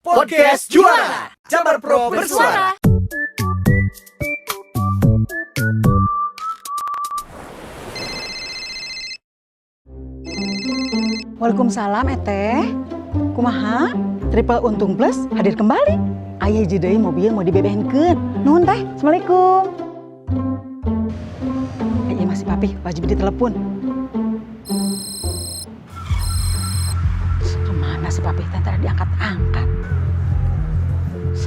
Podcast Juara Jabar Pro Bersuara. Waalaikumsalam Eteh. Kumaha? Triple Untung Plus hadir kembali. Aya hiji deui mobil mau dibebehenkeun. Nuhun teh. Assalamualaikum. Iya masih papi, wajib ditelepon. Kemana si papi? Tentara diangkat-angkat.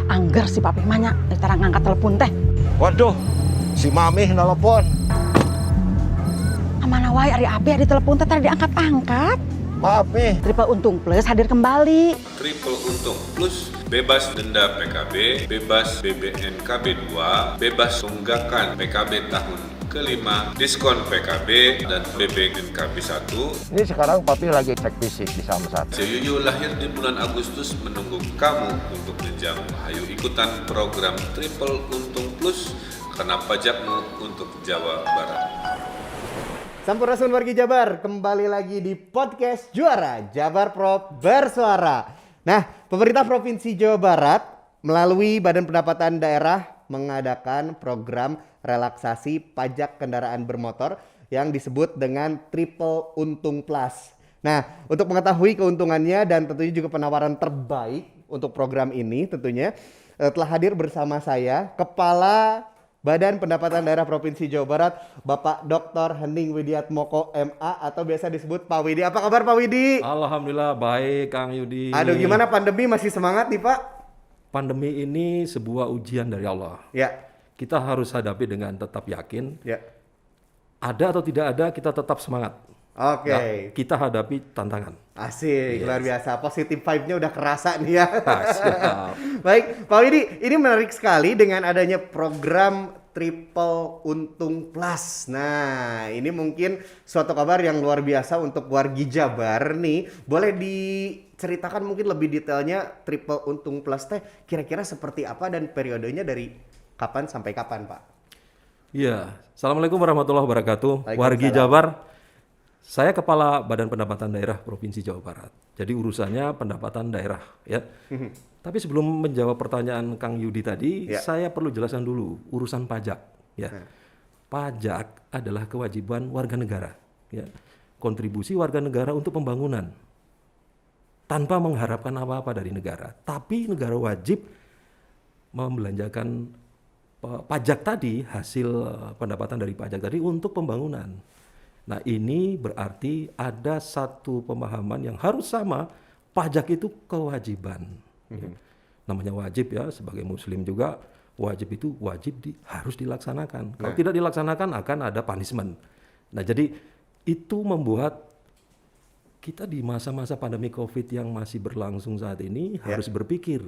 Angger si papi manya, tentara ngangkat telepon teh. Waduh, si Mamih nelpon. Amana wae ari abe di telepon teh tadi diangkat-angkat. Maaf nih. Triple Untung Plus hadir kembali. Triple Untung Plus, bebas denda PKB, bebas BBNKB 2, bebas tunggakan PKB tahun kelima, diskon PKB dan BBNKB 1. Ini sekarang papi lagi cek fisik di Samsat. Seyuyu lahir di bulan Agustus menunggu kamu untuk menjamu. Ayo ikutan program Triple Untung Plus karena pajakmu untuk Jawa Barat. Sampurasun wargi Jabar, kembali lagi di Podcast Juara Jabar Pro Bersuara. Nah, pemerintah Provinsi Jawa Barat melalui Badan Pendapatan Daerah mengadakan program relaksasi pajak kendaraan bermotor yang disebut dengan Triple Untung Plus. Nah, untuk mengetahui keuntungannya dan tentunya juga penawaran terbaik untuk program ini tentunya telah hadir bersama saya Kepala Badan Pendapatan Daerah Provinsi Jawa Barat, Bapak Dr. Hening Widiatmoko MA atau biasa disebut Pak Widi. Apa kabar Pak Widi? Alhamdulillah baik Kang Yudi. Aduh, gimana pandemi, masih semangat nih Pak? Pandemi ini sebuah ujian dari Allah. Ya. Kita harus hadapi dengan tetap yakin. Ya. Ada atau tidak ada kita tetap semangat. Oke. Nah, kita hadapi tantangan. Asik, Yes. luar biasa. Positive vibe-nya udah kerasa nih ya. Siap. Baik, Pak Widi, ini menarik sekali dengan adanya program Triple Untung Plus. Nah, ini mungkin suatu kabar yang luar biasa untuk wargi Jabar nih. Boleh diceritakan mungkin lebih detailnya Triple Untung Plus teh kira-kira seperti apa dan periodenya dari kapan sampai kapan, Pak? Iya. Assalamualaikum warahmatullahi wabarakatuh. Waalaikumsalam. Wargi Jabar. Saya Kepala Badan Pendapatan Daerah Provinsi Jawa Barat. Jadi urusannya pendapatan daerah, ya. Tapi sebelum menjawab pertanyaan Kang Yudi tadi, Ya. saya perlu jelaskan dulu urusan pajak, ya. Pajak adalah kewajiban warga negara, ya. Kontribusi warga negara untuk pembangunan tanpa mengharapkan apa-apa dari negara. Tapi negara wajib membelanjakan pajak tadi, hasil pendapatan dari pajak tadi untuk pembangunan. Nah, ini berarti ada satu pemahaman yang harus sama, pajak itu kewajiban. Ya. Namanya wajib ya, sebagai muslim juga wajib itu harus dilaksanakan. Kalau tidak dilaksanakan akan ada punishment. Nah, jadi itu membuat kita di masa-masa pandemi Covid yang masih berlangsung saat ini harus berpikir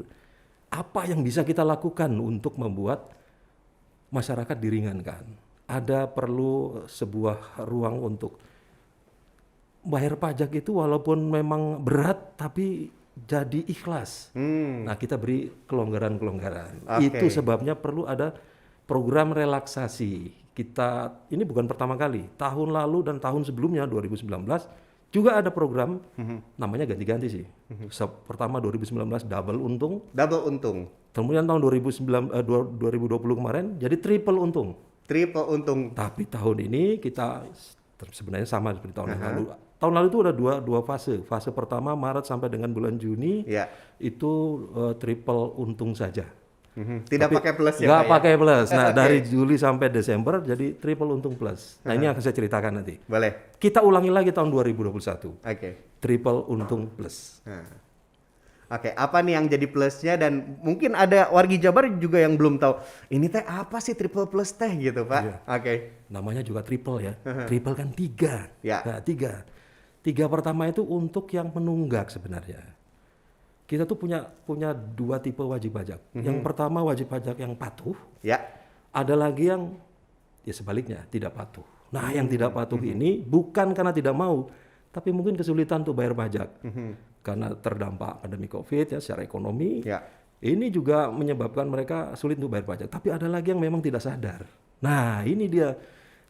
apa yang bisa kita lakukan untuk membuat masyarakat diringankan. Ada perlu sebuah ruang untuk bayar pajak itu walaupun memang berat tapi jadi ikhlas. Nah, kita beri kelonggaran-kelonggaran. Oke. Itu sebabnya perlu ada program relaksasi. Kita ini bukan pertama kali. Tahun lalu dan tahun sebelumnya 2019 juga ada program namanya ganti-ganti sih. Pertama 2019 double untung. Double untung. Kemudian tahun 2020 kemarin jadi triple untung. Triple untung. Tapi tahun ini kita sebenarnya sama seperti tahun yang lalu. Tahun lalu itu ada dua fase. Fase pertama Maret sampai dengan bulan Juni itu triple untung saja. Tidak Tapi pakai plus ya nggak Pak ya? pakai plus. Nah, dari Juli sampai Desember jadi triple untung plus. Nah, ini akan saya ceritakan nanti. Boleh. Kita ulangi lagi tahun 2021. Oke. Triple untung plus. Nah. Oke, apa nih yang jadi plusnya dan mungkin ada wargi Jabar juga yang belum tahu ini teh apa sih triple plus teh gitu Pak? Iya. Oke. Namanya juga triple ya. Triple kan 3. Ya. Nah, 3. 3 pertama itu untuk yang menunggak sebenarnya. Kita tuh punya 2 tipe wajib pajak. Yang pertama wajib pajak yang patuh. Ya. Ada lagi yang ya sebaliknya tidak patuh. Nah, yang tidak patuh ini bukan karena tidak mau, tapi mungkin kesulitan untuk bayar pajak. Karena terdampak pandemi Covid ya secara ekonomi. Ya. Ini juga menyebabkan mereka sulit untuk bayar pajak. Tapi ada lagi yang memang tidak sadar. Nah, ini dia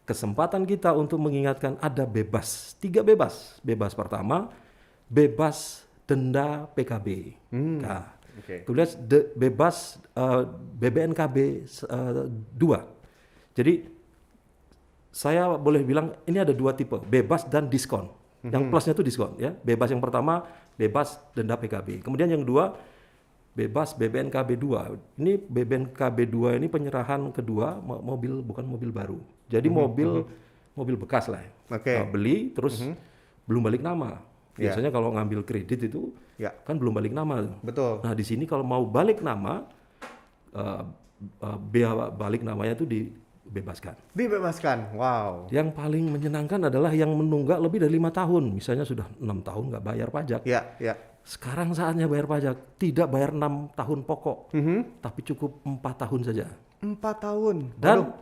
kesempatan kita untuk mengingatkan ada bebas. 3 bebas. Bebas pertama, bebas denda PKB. Nah, Oke. Kemudian bebas BBNKB 2. Jadi saya boleh bilang ini ada 2 tipe, bebas dan diskon. Yang plusnya itu diskon ya. Bebas yang pertama bebas denda PKB. Kemudian yang kedua bebas BBNKB 2. Ini BBNKB 2 ini penyerahan kedua mobil, bukan mobil baru. Jadi mobil bekas lah. Oke. Beli terus belum balik nama. Ya. Biasanya kalau ngambil kredit itu kan belum balik nama. Betul. Nah di sini kalau mau balik nama, biaya balik namanya itu dibebaskan. Dibebaskan. Wow. Yang paling menyenangkan adalah yang menunggak lebih dari 5 tahun. Misalnya sudah 6 tahun nggak bayar pajak. Ya, ya. Sekarang saatnya bayar pajak. Tidak bayar 6 tahun pokok, tapi cukup 4 tahun saja. 4 tahun. Dan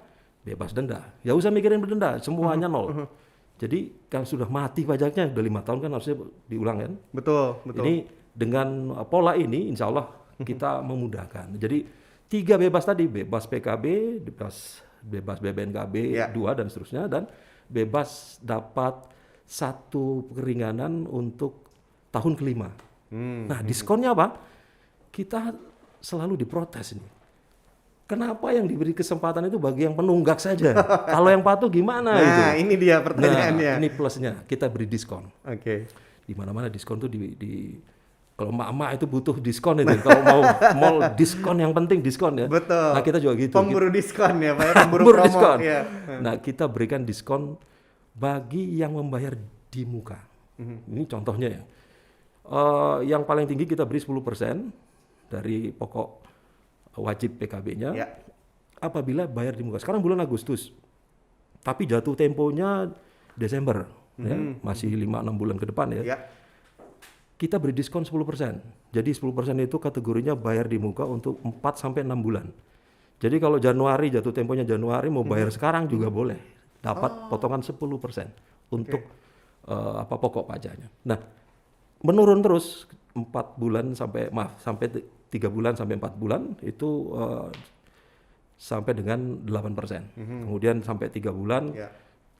bebas denda. Ya usah mikirin berdenda, semuanya nol. Jadi kalau sudah mati pajaknya udah 5 tahun kan harusnya diulang kan. Betul, betul. Ini dengan pola ini insya Allah kita memudahkan. Jadi 3 bebas tadi, bebas PKB, bebas BBNKB 2 dan seterusnya, dan bebas dapat 1 keringanan untuk tahun kelima. Nah diskonnya apa? Kita selalu diprotes ini. Kenapa yang diberi kesempatan itu bagi yang penunggak saja? Kalau yang patuh gimana itu? Nah, ini dia pertanyaannya. Nah, ini plusnya, kita beri diskon. Oke. Di mana-mana diskon tuh kalau emak-emak itu butuh diskon itu. Kalau mau mall diskon yang penting diskon ya. Betul. Nah, kita juga gitu. Pemburu diskon ya, Pak ya, pemburu promo. Diskon. Ya. Nah, kita berikan diskon bagi yang membayar di muka. Ini contohnya ya. Yang paling tinggi kita beri 10% dari pokok wajib PKB-nya apabila bayar di muka. Sekarang bulan Agustus, tapi jatuh temponya Desember, ya, masih 5-6 bulan ke depan ya. Kita beri diskon 10%. Jadi 10% itu kategorinya bayar di muka untuk 4-6 bulan. Jadi kalau Januari, jatuh temponya Januari, mau bayar sekarang juga boleh. Dapat potongan 10% untuk pokok pajaknya. Nah, menurun terus 4 bulan sampai 3 bulan sampai 4 bulan itu sampai dengan 8%. Kemudian sampai 3 bulan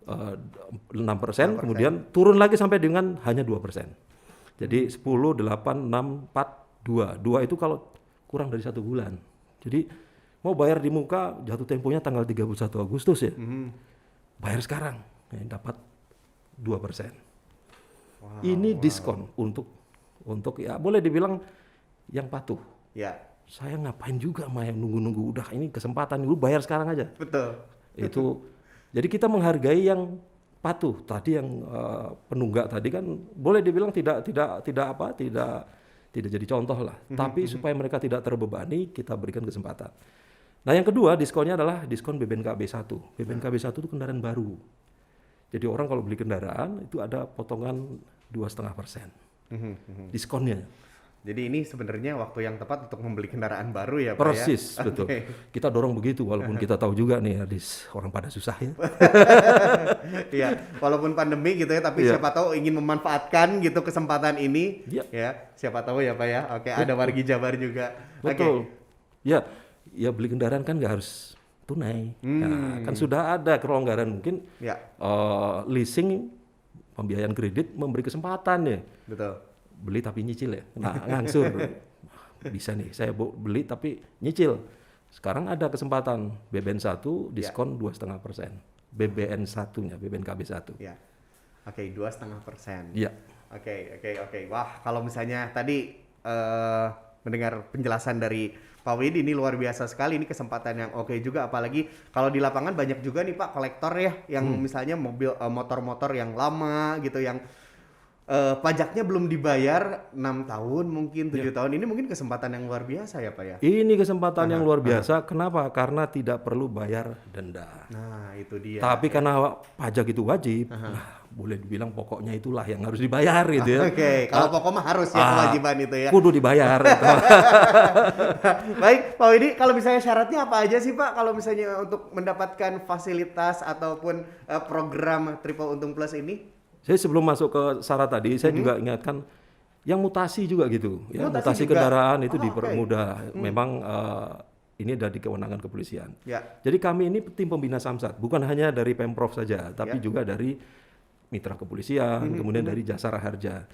6%, kemudian turun lagi sampai dengan hanya 2%. Jadi 10, 8, 6, 4, 2. 2 itu kalau kurang dari 1 bulan. Jadi mau bayar di muka jatuh temponya tanggal 31 Agustus ya. Bayar sekarang dapat 2%. Ini diskon untuk ya boleh dibilang yang patuh. Ya. Saya ngapain juga main nunggu-nunggu, udah ini kesempatan dulu bayar sekarang aja. Betul. Itu jadi kita menghargai yang patuh. Tadi yang penunggak tadi kan boleh dibilang tidak jadi contoh lah. Tapi supaya mereka tidak terbebani, kita berikan kesempatan. Nah, yang kedua diskonnya adalah diskon BBNKB 1. BBNKB 1 itu kendaraan baru. Jadi orang kalau beli kendaraan itu ada potongan 2,5% diskonnya. Jadi ini sebenarnya waktu yang tepat untuk membeli kendaraan baru ya Pak Persis, ya? betul. Okay. Kita dorong begitu walaupun kita tahu juga nih orang pada susah ya. Iya, walaupun pandemi gitu ya, tapi siapa tahu ingin memanfaatkan gitu kesempatan ini. Ya, siapa tahu ya Pak ya. Oke, ada wargi Jabar juga. Betul. Ya beli kendaraan kan nggak harus tunai. Nah, kan sudah ada kelonggaran mungkin leasing, pembiayaan kredit memberi kesempatan ya. Betul. Beli tapi nyicil ya. Nah, ngangsur. Bisa nih, saya beli tapi nyicil. Sekarang ada kesempatan BBN 1 diskon 2,5%. BBN 1-nya, BBNKB 1. Ya. Oke, 2,5%. Iya. Oke. Wah, kalau misalnya tadi mendengar penjelasan dari Pak Widi ini luar biasa sekali, ini kesempatan yang oke juga, apalagi kalau di lapangan banyak juga nih Pak kolektor ya yang misalnya motor-motor yang lama gitu yang pajaknya belum dibayar 6 tahun mungkin 7 tahun. Ini mungkin kesempatan yang luar biasa ya Pak ya. Ini kesempatan yang luar biasa. Kenapa? Karena tidak perlu bayar denda. Nah, itu dia. Tapi karena pajak itu wajib, boleh dibilang pokoknya itulah yang harus dibayar gitu ya. Oke, kalau pokok mah harus ya kewajiban itu ya. Kudu dibayar. Baik, Pak Widi, kalau misalnya syaratnya apa aja sih Pak kalau misalnya untuk mendapatkan fasilitas ataupun program Triple Untung Plus ini? Saya sebelum masuk ke syarat tadi, saya juga ingatkan yang mutasi juga gitu. Ya, mutasi juga. Kendaraan itu dipermudah. Memang ini ada di kewenangan kepolisian. Ya. Jadi kami ini tim pembina Samsat, bukan hanya dari Pemprov saja, tapi juga dari mitra kepolisian, kemudian dari Jasara Harja.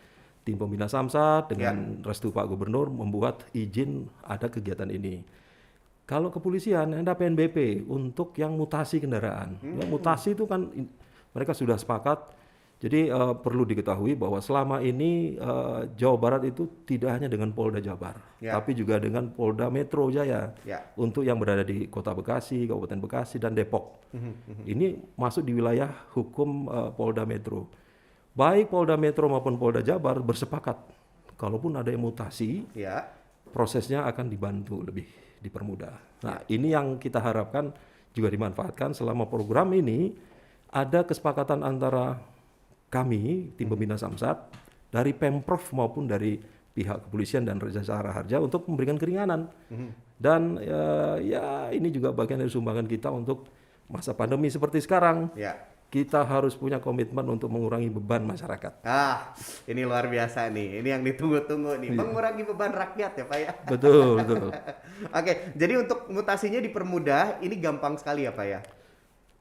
tim pembina Samsat dengan restu Pak Gubernur membuat izin ada kegiatan ini. Kalau kepolisian ada PNBP untuk yang mutasi kendaraan. Ya, mutasi itu kan mereka sudah sepakat. Jadi perlu diketahui bahwa selama ini Jawa Barat itu tidak hanya dengan Polda Jabar, tapi juga dengan Polda Metro Jaya untuk yang berada di Kota Bekasi, Kabupaten Bekasi, dan Depok. Ini masuk di wilayah hukum Polda Metro. Baik Polda Metro maupun Polda Jabar bersepakat, kalaupun ada yang mutasi, prosesnya akan dibantu lebih dipermudah. Nah, ini yang kita harapkan juga dimanfaatkan selama program ini ada kesepakatan antara kami, tim pembina Samsat, dari Pemprov maupun dari pihak kepolisian dan Jasara Harja untuk memberikan keringanan. Dan ya ini juga bagian dari sumbangan kita untuk masa pandemi seperti sekarang. Kita harus punya komitmen untuk mengurangi beban masyarakat. Ini luar biasa nih. Ini yang ditunggu-tunggu nih. Mengurangi beban rakyat ya Pak ya? Betul, betul. Oke, jadi untuk mutasinya dipermudah, ini gampang sekali ya Pak ya?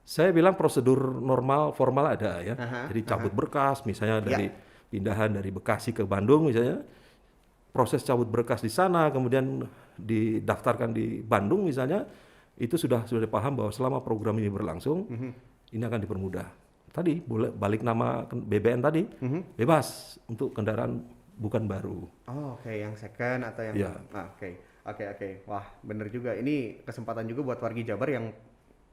Saya bilang prosedur normal formal ada ya. Jadi cabut berkas misalnya dari pindahan dari Bekasi ke Bandung misalnya. Proses cabut berkas di sana kemudian didaftarkan di Bandung misalnya, itu sudah paham bahwa selama program ini berlangsung ini akan dipermudah. Tadi boleh balik nama BBN tadi bebas untuk kendaraan bukan baru. Oke, yang second atau yang Oke. Wah, bener juga. Ini kesempatan juga buat wargi Jabar yang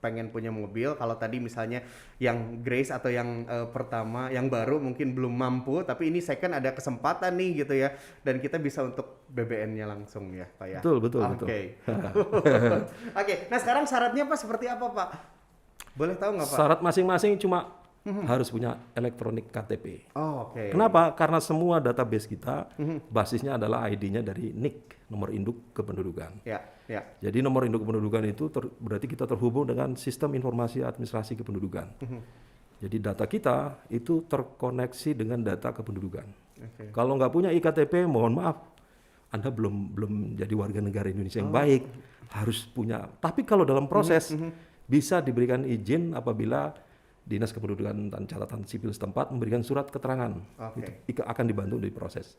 pengen punya mobil. Kalau tadi misalnya yang Grace atau yang pertama, yang baru mungkin belum mampu, tapi ini second ada kesempatan nih gitu ya. Dan kita bisa untuk BBN-nya langsung ya Pak ya. Betul. Oke, nah sekarang syaratnya Pak seperti apa Pak? Boleh tahu nggak Pak? Syarat masing-masing cuma harus punya elektronik KTP. Oke. Kenapa? Karena semua database kita basisnya adalah ID-nya dari NIK, nomor induk kependudukan. Jadi nomor induk kependudukan itu berarti kita terhubung dengan sistem informasi administrasi kependudukan. Jadi data kita itu terkoneksi dengan data kependudukan. Kalau nggak punya iktp, mohon maaf, Anda belum jadi warga negara Indonesia yang baik. Harus punya. Tapi kalau dalam proses bisa diberikan izin apabila Dinas Kependudukan dan Catatan Sipil setempat memberikan surat keterangan. Itu akan dibantu di proses.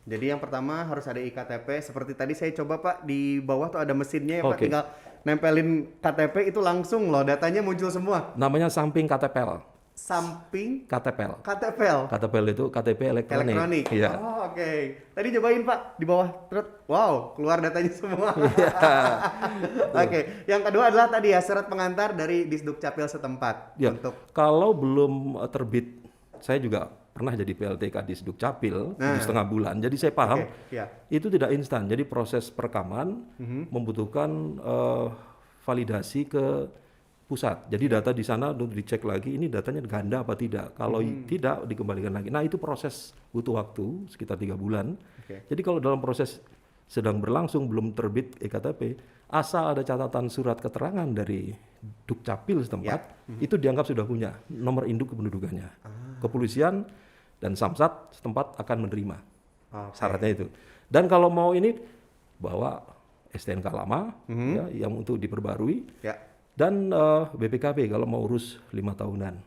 Jadi yang pertama harus ada iktp. Seperti tadi saya coba Pak, di bawah tuh ada mesinnya ya Pak, tinggal nempelin KTP itu langsung loh datanya muncul semua. Namanya samping KTPL. Samping KTPL. KTPL itu KTP elektronik. Iya. Tadi cobain Pak di bawah. Wow, keluar datanya semua. Yang kedua adalah tadi ya surat pengantar dari Disduk Capil setempat. Kalau belum terbit, saya juga pernah jadi PLTK Disduk Capil 7,5 bulan. Jadi saya paham itu tidak instan. Jadi proses perekaman membutuhkan validasi ke pusat. Jadi data di sana untuk dicek lagi ini datanya ganda apa tidak. Kalau tidak dikembalikan lagi. Nah, itu proses butuh waktu sekitar 3 bulan. Jadi kalau dalam proses sedang berlangsung belum terbit EKTP, asal ada catatan surat keterangan dari Dukcapil setempat, itu dianggap sudah punya nomor induk kependudukannya. Kepolisian dan Samsat setempat akan menerima syaratnya itu. Dan kalau mau ini bawa STNK lama yang untuk diperbarui. Dan BPKB kalau mau urus 5 tahunan.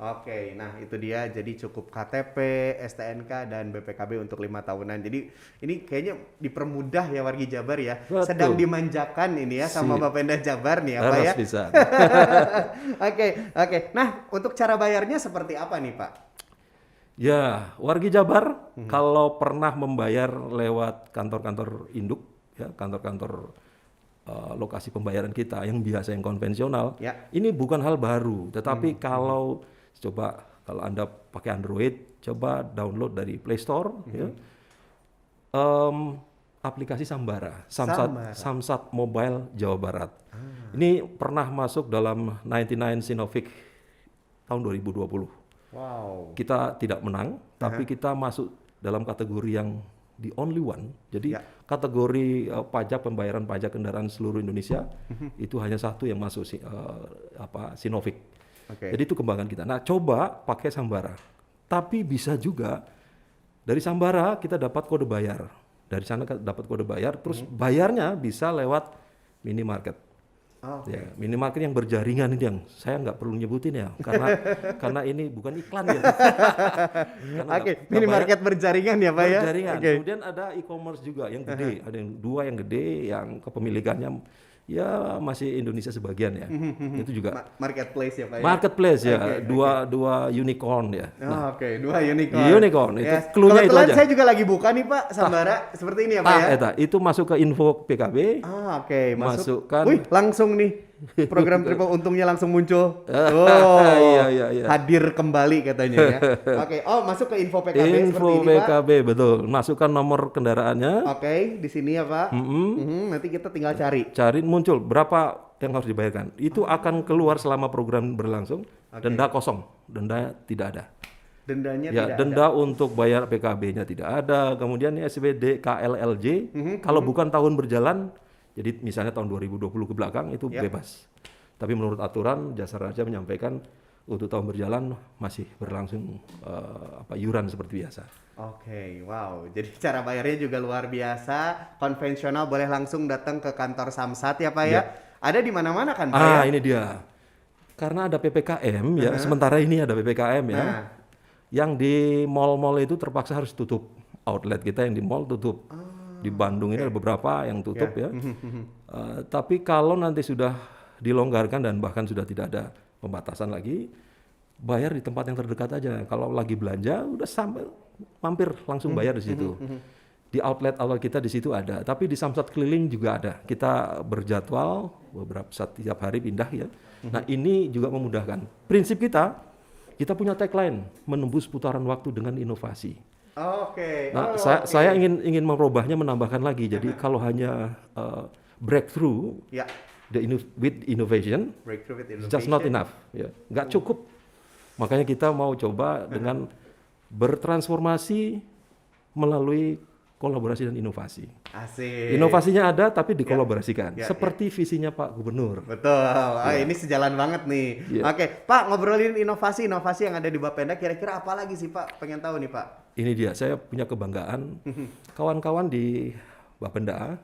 Oke, nah itu dia. Jadi cukup KTP, STNK, dan BPKB untuk 5 tahunan. Jadi ini kayaknya dipermudah ya wargi Jabar ya. Betul. Sedang dimanjakan ini ya sama Bapenda Jabar nih ya Pak ya. Bisa. Oke. Nah untuk cara bayarnya seperti apa nih Pak? Ya, wargi Jabar kalau pernah membayar lewat kantor-kantor induk, ya kantor-kantor lokasi pembayaran kita yang biasa yang konvensional, ini bukan hal baru. Tetapi kalau Anda pakai Android, coba download dari Play Store, aplikasi Sambara, Samsat Mobile Jawa Barat. Ini pernah masuk dalam 99 Sinovic tahun 2020. Kita tidak menang, tapi kita masuk dalam kategori yang the only one. Jadi kategori pembayaran pajak kendaraan seluruh Indonesia itu hanya satu yang masuk Sinovic. Jadi itu kembangan kita. Nah, coba pakai Sambara. Tapi bisa juga dari Sambara kita dapat kode bayar. Dari sana dapat kode bayar, terus bayarnya bisa lewat minimarket. Oke. Ya, minimarket yang berjaringan ini yang saya nggak perlu nyebutin ya, karena ini bukan iklan ya. Karena Oke, nggak minimarket berjaringan ya Pak ya? berjaringan. Oke. Kemudian ada e-commerce juga yang gede, ada yang dua yang gede yang kepemilikannya ya masih Indonesia sebagian ya. Itu juga Marketplace ya Pak ya? marketplace ya, Oke, dua unicorn ya. Oh, oke, 2 unicorn. Unicorn, itu cluenya itu Kebetulan aja. saya juga lagi buka nih Pak, Sambara seperti ini ya Pak ya? Eta, itu masuk ke info PKB. Oke, Masukkan. Wih, langsung nih. Program triple untungnya langsung muncul. Iya. Hadir kembali katanya ya. Oke, masuk ke info PKB seperti Info ini Pak. PKB betul. Masukkan nomor kendaraannya. Oke, di sini ya Pak. Nanti kita tinggal cari. Cari muncul berapa yang harus dibayarkan. Itu akan keluar selama program berlangsung. Denda kosong, denda tidak ada. Dendanya Ya, tidak denda untuk bayar PKB-nya tidak ada. Kemudian SPD KLLJ kalau bukan tahun berjalan, jadi misalnya tahun 2020 ke belakang itu bebas. Tapi menurut aturan Jasa Raja menyampaikan untuk tahun berjalan masih berlangsung iuran seperti biasa. Oke, wow. Jadi cara bayarnya juga luar biasa, konvensional, boleh langsung datang ke kantor Samsat ya Pak ya. Ada di mana-mana kan Pak ya? Ini dia. Karena ada PPKM ya, sementara ini ada PPKM ya. Yang di mal-mal itu terpaksa harus tutup. Outlet kita yang di mall tutup. Di Bandung ini ada beberapa yang tutup ya. Tapi kalau nanti sudah dilonggarkan dan bahkan sudah tidak ada pembatasan lagi, bayar di tempat yang terdekat aja. Kalau lagi belanja udah sampai mampir langsung bayar di situ. Di outlet kita di situ ada, tapi di Samsat keliling juga ada. Kita berjadwal beberapa setiap hari pindah ya. Nah, ini juga memudahkan. Prinsip kita punya tagline menembus putaran waktu dengan inovasi. Oke. Nah, saya ingin merubahnya, menambahkan lagi. Jadi kalau hanya breakthrough with innovation, Breakthrough with it's just not enough. Ya, nggak cukup. Makanya kita mau coba dengan bertransformasi melalui kolaborasi dan inovasi. Asik. Inovasinya ada tapi dikolaborasikan. Seperti visinya Pak Gubernur. Betul. Ini sejalan banget nih. Oke, Pak, ngobrolin inovasi yang ada di Bapenda, kira-kira apa lagi sih Pak? Pengen tahu nih Pak. Ini dia, saya punya kebanggaan. Kawan-kawan di Bapenda,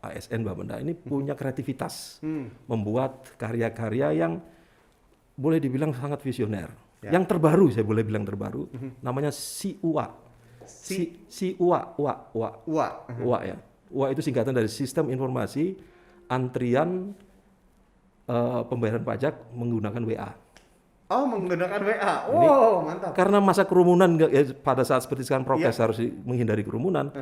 ASN Bapenda ini punya kreativitas. Membuat karya-karya yang boleh dibilang sangat visioner. Yang terbaru, saya boleh bilang terbaru, namanya SIUA. UA ya. UA itu singkatan dari Sistem Informasi Antrian Pembayaran Pajak menggunakan WA. Oh, menggunakan WA. Wow, mantap. Karena masa kerumunan ya, pada saat seperti sekarang prokes harus menghindari kerumunan.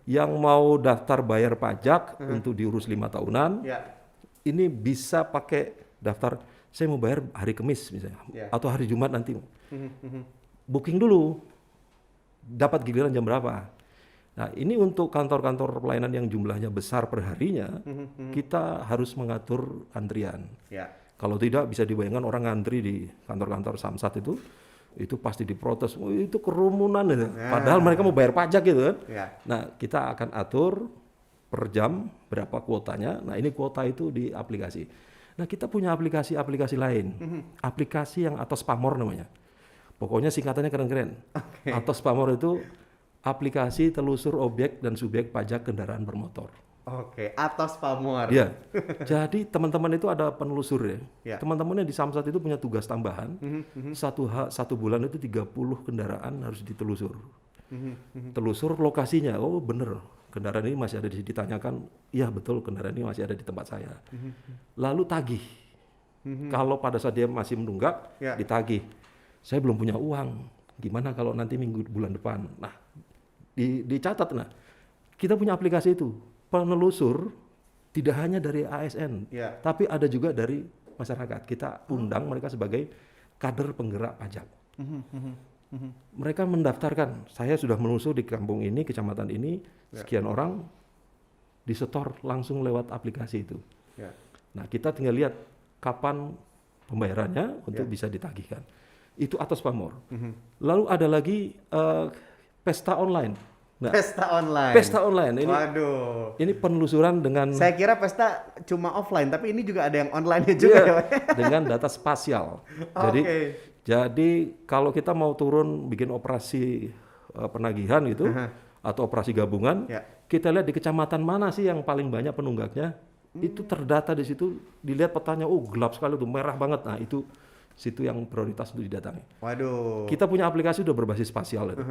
Yang mau daftar bayar pajak untuk diurus 5 tahunan, ini bisa pakai daftar. Saya mau bayar hari Kamis misalnya, atau hari Jumat nanti. Booking dulu, dapat giliran jam berapa. Nah, ini untuk kantor-kantor pelayanan yang jumlahnya besar per harinya, kita harus mengatur antrian. Kalau tidak, bisa dibayangkan orang ngantri di kantor-kantor Samsat itu pasti diprotes. Oh, itu kerumunan itu. Padahal mereka mau bayar pajak gitu kan. Nah, kita akan atur per jam berapa kuotanya. Nah, ini kuota itu di aplikasi. Nah, kita punya aplikasi lain. Aplikasi yang Atos Pamor namanya. Pokoknya singkatannya keren-keren. Atos Pamor itu aplikasi telusur objek dan subjek pajak kendaraan bermotor. Atos Pamor. Ya. Jadi teman-teman itu ada penelusur ya. Teman-temannya di Samsat itu punya tugas tambahan. Satu bulan itu 30 kendaraan harus ditelusur. Telusur lokasinya. Oh bener, kendaraan ini masih ada di sini. Ditanyakan, iya betul kendaraan ini masih ada di tempat saya. Lalu tagih. Kalau pada saat dia masih menunggak, ditagih. Saya belum punya uang. Gimana kalau nanti bulan depan? Nah, dicatat. Nah, kita punya aplikasi itu. Penelusur tidak hanya dari ASN, tapi ada juga dari masyarakat. Kita undang mereka sebagai kader penggerak pajak. Mereka mendaftarkan, saya sudah menelusur di kampung ini, kecamatan ini, sekian orang, disetor langsung lewat aplikasi itu. Nah, kita tinggal lihat kapan pembayarannya untuk bisa ditagihkan. Itu Atos Pamor. Lalu ada lagi pesta online. Nah, Pesta online. Ini, waduh. Ini penelusuran dengan. Saya kira pesta cuma offline, tapi ini juga ada yang online juga. Dengan data spasial. Jadi kalau kita mau turun bikin operasi penagihan gitu atau operasi gabungan, kita lihat di kecamatan mana sih yang paling banyak penunggaknya. Itu terdata di situ, dilihat petanya, oh gelap sekali tuh, merah banget. Nah itu situ yang prioritas untuk didatangi. Waduh. Kita punya aplikasi udah berbasis spasial itu.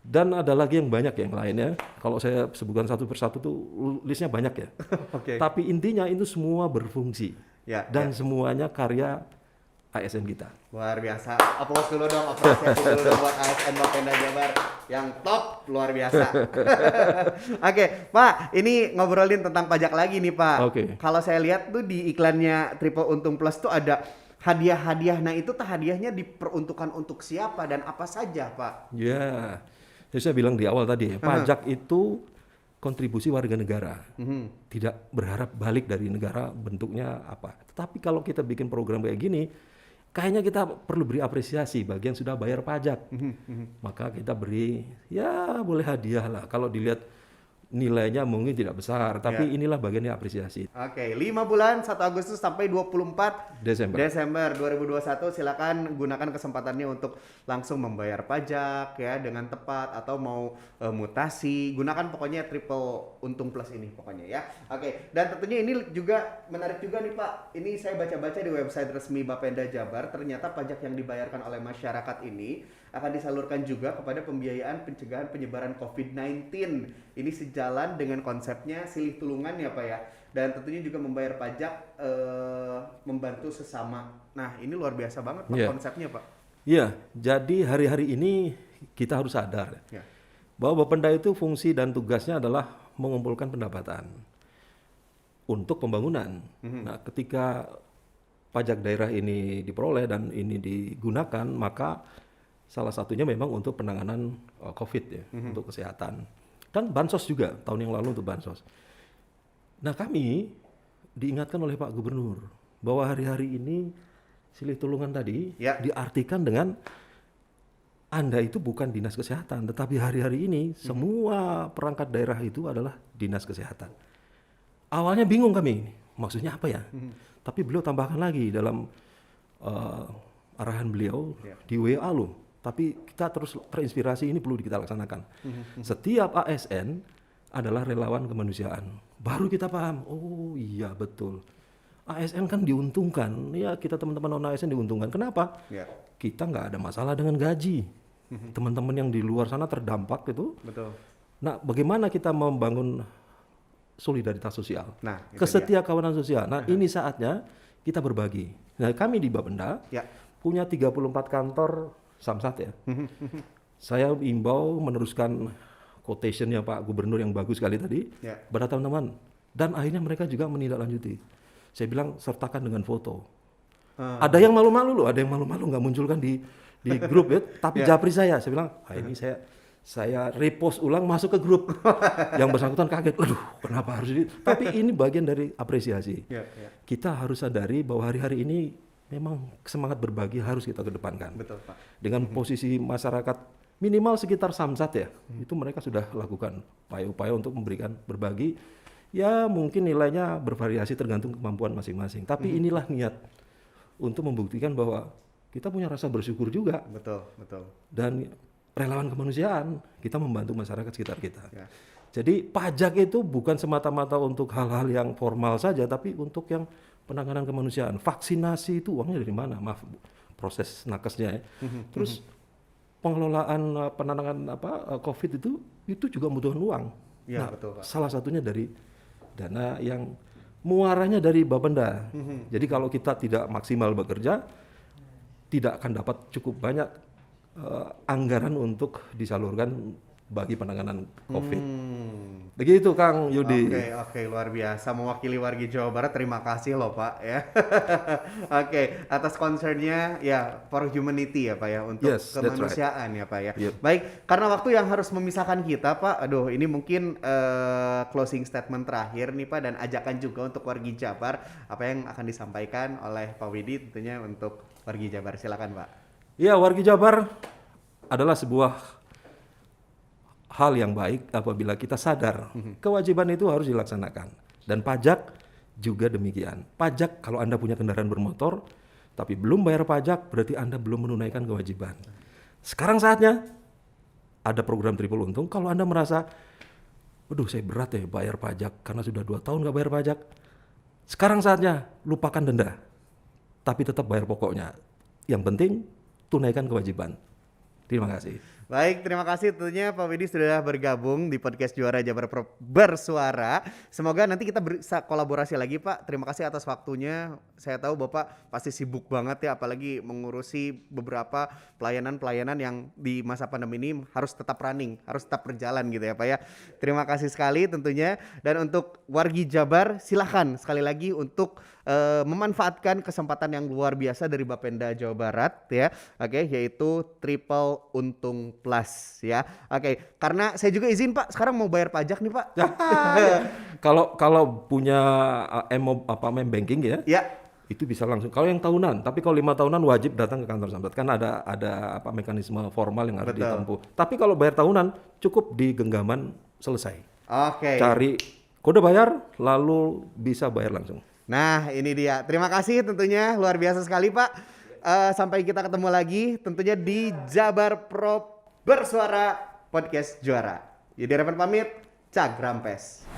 Dan ada lagi yang banyak yang lainnya. Kalau saya sebutkan satu persatu tuh listnya banyak ya. Oke. Tapi intinya itu semua berfungsi. Ya, Dan semuanya karya ASN kita. Luar biasa. Aplaus dulu dong, apresiasi dulu dong buat ASN Bapenda Jabar yang top, luar biasa. Oke, Pak, ini ngobrolin tentang pajak lagi nih, Pak. Oke. Kalau saya lihat tuh di iklannya Triple Untung Plus tuh ada hadiah-hadiah. Nah, itu tuh hadiahnya diperuntukkan untuk siapa dan apa saja, Pak? Ya, jadi saya bilang di awal tadi ya, pajak itu kontribusi warga negara. Tidak berharap balik dari negara bentuknya apa. Tetapi kalau kita bikin program kayak gini, kayaknya kita perlu beri apresiasi bagi yang sudah bayar pajak. Maka kita beri, ya boleh hadiah lah. Kalau dilihat nilainya mungkin tidak besar, tapi inilah bagiannya apresiasi. Oke, 5 bulan 1 Agustus sampai 24 Desember. 2021 silakan gunakan kesempatannya untuk langsung membayar pajak ya dengan tepat atau mau mutasi, gunakan pokoknya Triple Untung Plus ini pokoknya ya. Oke, dan tentunya ini juga menarik juga nih Pak. Ini saya baca-baca di website resmi Bapenda Jabar, ternyata pajak yang dibayarkan oleh masyarakat ini akan disalurkan juga kepada pembiayaan pencegahan penyebaran COVID-19. Ini sejalan dengan konsepnya silih tulungan ya Pak ya. Dan tentunya juga membayar pajak membantu sesama. Nah ini luar biasa banget Pak konsepnya Pak. Iya, jadi hari-hari ini kita harus sadar bahwa Bapenda itu fungsi dan tugasnya adalah mengumpulkan pendapatan untuk pembangunan. Nah ketika pajak daerah ini diperoleh dan ini digunakan, maka salah satunya memang untuk penanganan COVID ya, untuk kesehatan. Dan bansos juga, tahun yang lalu untuk bansos. Nah kami diingatkan oleh Pak Gubernur bahwa hari-hari ini silih tulungan tadi diartikan dengan Anda itu bukan dinas kesehatan, tetapi hari-hari ini semua perangkat daerah itu adalah dinas kesehatan. Awalnya bingung kami, maksudnya apa ya? Tapi beliau tambahkan lagi dalam arahan beliau di WA loh. Tapi kita terus terinspirasi, ini perlu kita laksanakan. Setiap ASN adalah relawan kemanusiaan. Baru kita paham, oh iya betul. ASN kan diuntungkan, ya kita teman-teman non-ASN diuntungkan. Kenapa? Kita nggak ada masalah dengan gaji. Teman-teman yang di luar sana terdampak itu. Betul. Nah bagaimana kita membangun solidaritas sosial? Nah, kesetiakawanan sosial. Nah ini saatnya kita berbagi. Nah kami di Bapenda punya 34 kantor Samsat ya. Saya imbau meneruskan quotation-nya Pak Gubernur yang bagus sekali tadi pada teman-teman. Dan akhirnya mereka juga menindaklanjuti. Saya bilang sertakan dengan foto. Ada yang malu-malu loh, ada yang malu-malu nggak munculkan di grup ya. Tapi japri saya bilang, ini saya repost ulang masuk ke grup. Yang bersangkutan kaget, aduh kenapa harus ini? Tapi ini bagian dari apresiasi. Kita harus sadari bahwa hari-hari ini memang semangat berbagi harus kita kedepankan. Betul, Pak. Dengan posisi masyarakat minimal sekitar Samsat ya, itu mereka sudah lakukan upaya-upaya untuk memberikan berbagi. Ya mungkin nilainya bervariasi tergantung kemampuan masing-masing. Tapi inilah niat untuk membuktikan bahwa kita punya rasa bersyukur juga. Betul, betul. Dan relawan kemanusiaan, kita membantu masyarakat sekitar kita. Jadi pajak itu bukan semata-mata untuk hal-hal yang formal saja, tapi untuk yang penanganan kemanusiaan. Vaksinasi itu uangnya dari mana? Maaf, proses nakesnya ya. Terus pengelolaan penanganan COVID itu juga membutuhkan uang. Nah, betul, Pak. Salah satunya dari dana yang muaranya dari Bapenda. Jadi kalau kita tidak maksimal bekerja, tidak akan dapat cukup banyak anggaran untuk disalurkan bagi penanganan COVID. Begitu Kang Yudi. Oke, luar biasa. Mewakili warga Jawa Barat, terima kasih loh Pak ya. Oke, atas concernnya ya for humanity ya Pak ya, untuk kemanusiaan ya Pak ya. Baik, karena waktu yang harus memisahkan kita Pak, aduh ini mungkin closing statement terakhir nih Pak, dan ajakan juga untuk warga Jabar, apa yang akan disampaikan oleh Pak Widi tentunya untuk warga Jabar. Silakan Pak. Ya, warga Jabar adalah sebuah hal yang baik apabila kita sadar kewajiban itu harus dilaksanakan. Dan pajak juga demikian. Pajak kalau Anda punya kendaraan bermotor tapi belum bayar pajak berarti Anda belum menunaikan kewajiban. Sekarang saatnya ada program Triple Untung. Kalau Anda merasa, waduh saya berat ya bayar pajak karena sudah 2 tahun nggak bayar pajak, Sekarang saatnya lupakan denda, tapi tetap bayar pokoknya. Yang penting tunaikan kewajiban. Terima kasih. Baik, terima kasih tentunya Pak Widi sudah bergabung di podcast Juara Jabar Pro Bersuara. Semoga nanti kita bisa kolaborasi lagi Pak. Terima kasih atas waktunya. Saya tahu Bapak pasti sibuk banget ya, apalagi mengurusi beberapa pelayanan-pelayanan yang di masa pandemi ini harus tetap running, harus tetap berjalan gitu ya Pak ya. Terima kasih sekali tentunya. Dan untuk wargi Jabar silahkan sekali lagi untuk memanfaatkan kesempatan yang luar biasa dari Bapenda Jawa Barat ya. Oke, yaitu Triple Untung Plus ya. Oke, karena saya juga izin Pak, sekarang mau bayar pajak nih Pak. Kalau punya main banking ya, Ya. itu bisa langsung. Kalau yang tahunan, tapi kalau 5 tahunan wajib datang ke kantor Samsat. Kan ada mekanisme formal yang harus ditempuh. Tapi kalau bayar tahunan cukup di genggaman selesai. Oke. Cari kode bayar lalu bisa bayar langsung. Nah, ini dia. Terima kasih tentunya luar biasa sekali Pak. Sampai kita ketemu lagi tentunya di Jabar Pro Bersuara Podcast Juara. Jadi harapan pamit, Cak Rampes.